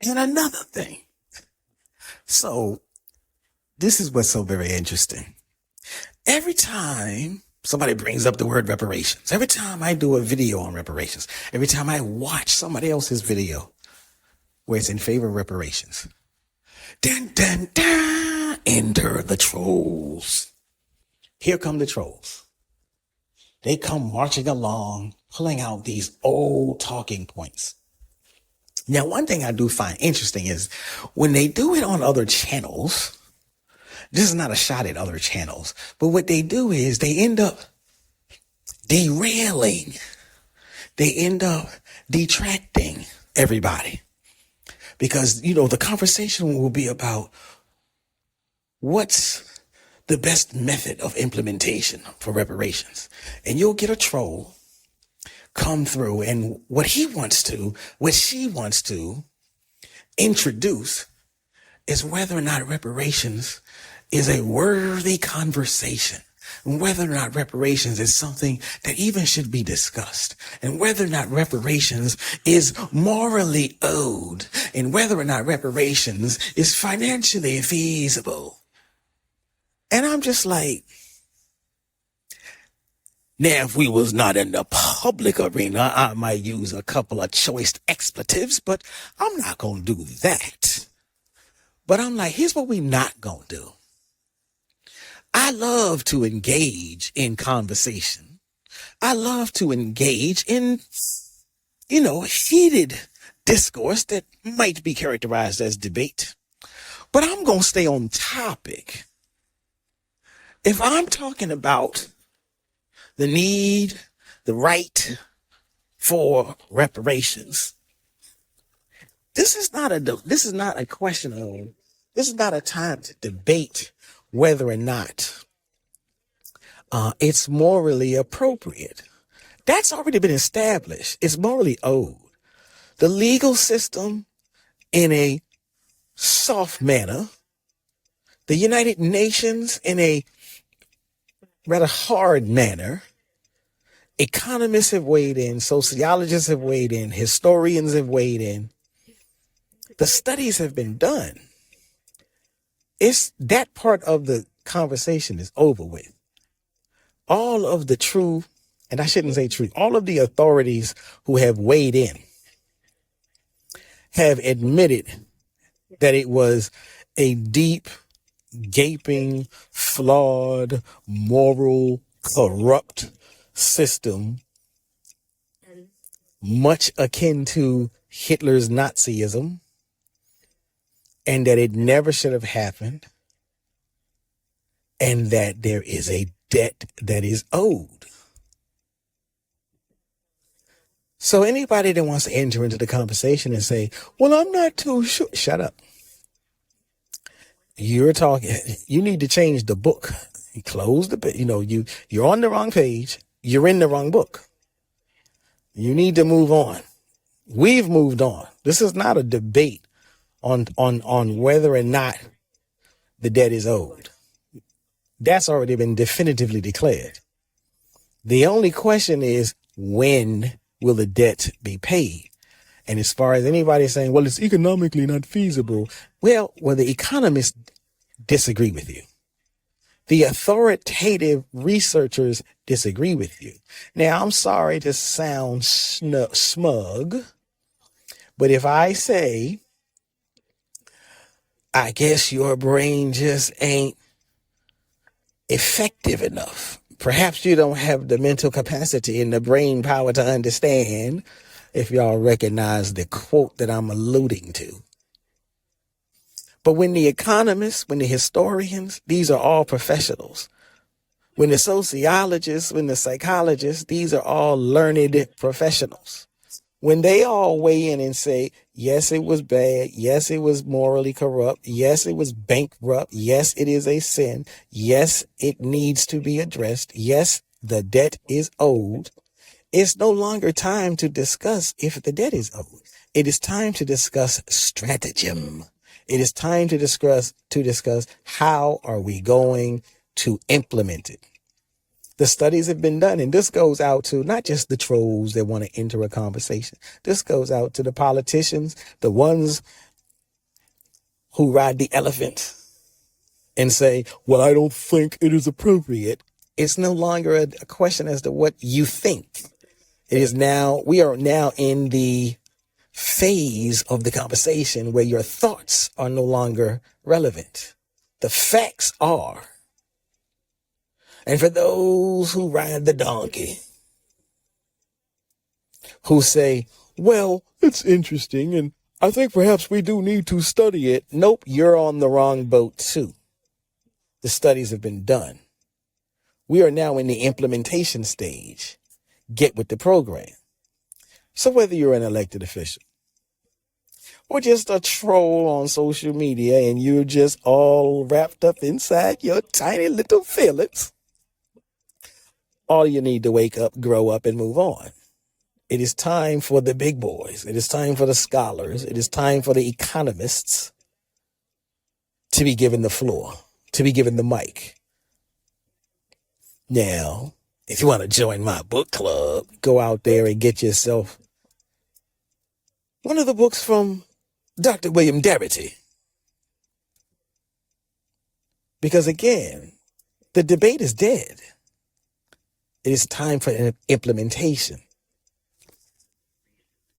And another thing. So this is what's so very interesting. Every time somebody brings up the word reparations, every time I do a video on reparations, every time I watch somebody else's video where it's in favor of reparations, dun, dun, dun, enter the trolls. Here come the trolls. They come marching along, pulling out these old talking points. Now, one thing I do find interesting is when they do it on other channels, this is not a shot at other channels, but what they do is they end up derailing. They end up detracting everybody because, the conversation will be about what's the best method of implementation for reparations. And you'll get a troll come through and what she wants to introduce is whether or not reparations is a worthy conversation, and whether or not reparations is something that even should be discussed, and whether or not reparations is morally owed, and whether or not reparations is financially feasible. And I'm just like, now, if we was not in the public arena, I might use a couple of choice expletives, but I'm not going to do that. But I'm like, here's what we not going to do. I love to engage in conversation. I love to engage in, heated discourse that might be characterized as debate. But I'm going to stay on topic. If I'm talking about the need, the right for reparations, this is not a time to debate whether or not it's morally appropriate. That's already been established. It's morally owed. The legal system in a soft manner, the United Nations in a rather hard manner, economists have weighed in, sociologists have weighed in, historians have weighed in. The studies have been done. It's that part of the conversation is over with. All of the true, and I shouldn't say true, all of the authorities who have weighed in have admitted that it was a deep, gaping, flawed, moral, corrupt system, much akin to Hitler's Nazism, and that it never should have happened, and that there is a debt that is owed. So anybody that wants to enter into the conversation and say, well, I'm not too sure, shut up. You need to change the book. You close the, you're on the wrong page. You're in the wrong book. You need to move on. We've moved on. This is not a debate on whether or not the debt is owed. That's already been definitively declared. The only question is, when will the debt be paid? And as far as anybody saying, well, it's economically not feasible. Well, the economists disagree with you. The authoritative researchers disagree with you. Now, I'm sorry to sound smug, but if I say, I guess your brain just ain't effective enough. Perhaps you don't have the mental capacity and the brain power to understand, if y'all recognize the quote that I'm alluding to. But when the economists, when the historians, these are all professionals. When the sociologists, when the psychologists, these are all learned professionals. When they all weigh in and say, yes, it was bad. Yes, it was morally corrupt. Yes, it was bankrupt. Yes, it is a sin. Yes, it needs to be addressed. Yes, the debt is owed. It's no longer time to discuss if the debt is owed. It is time to discuss stratagem. It is time to discuss how are we going to implement it. The studies have been done, and this goes out to not just the trolls that want to enter a conversation. This goes out to the politicians, the ones who ride the elephant and say, well, I don't think it is appropriate. It's no longer a question as to what you think. It is now, we are now in the phase of the conversation where your thoughts are no longer relevant. The facts are. And for those who ride the donkey, who say, well, it's interesting, and I think perhaps we do need to study it. Nope, you're on the wrong boat too. The studies have been done. We are now in the implementation stage. Get with the program. So whether you're an elected official or just a troll on social media and you're just all wrapped up inside your tiny little feelings, all you need to wake up, grow up, and move on. It is time for the big boys. It is time for the scholars. It is time for the economists to be given the floor, to be given the mic. Now, if you want to join my book club, go out there and get yourself one of the books from Dr. William Darity. Because again, the debate is dead. It is time for implementation.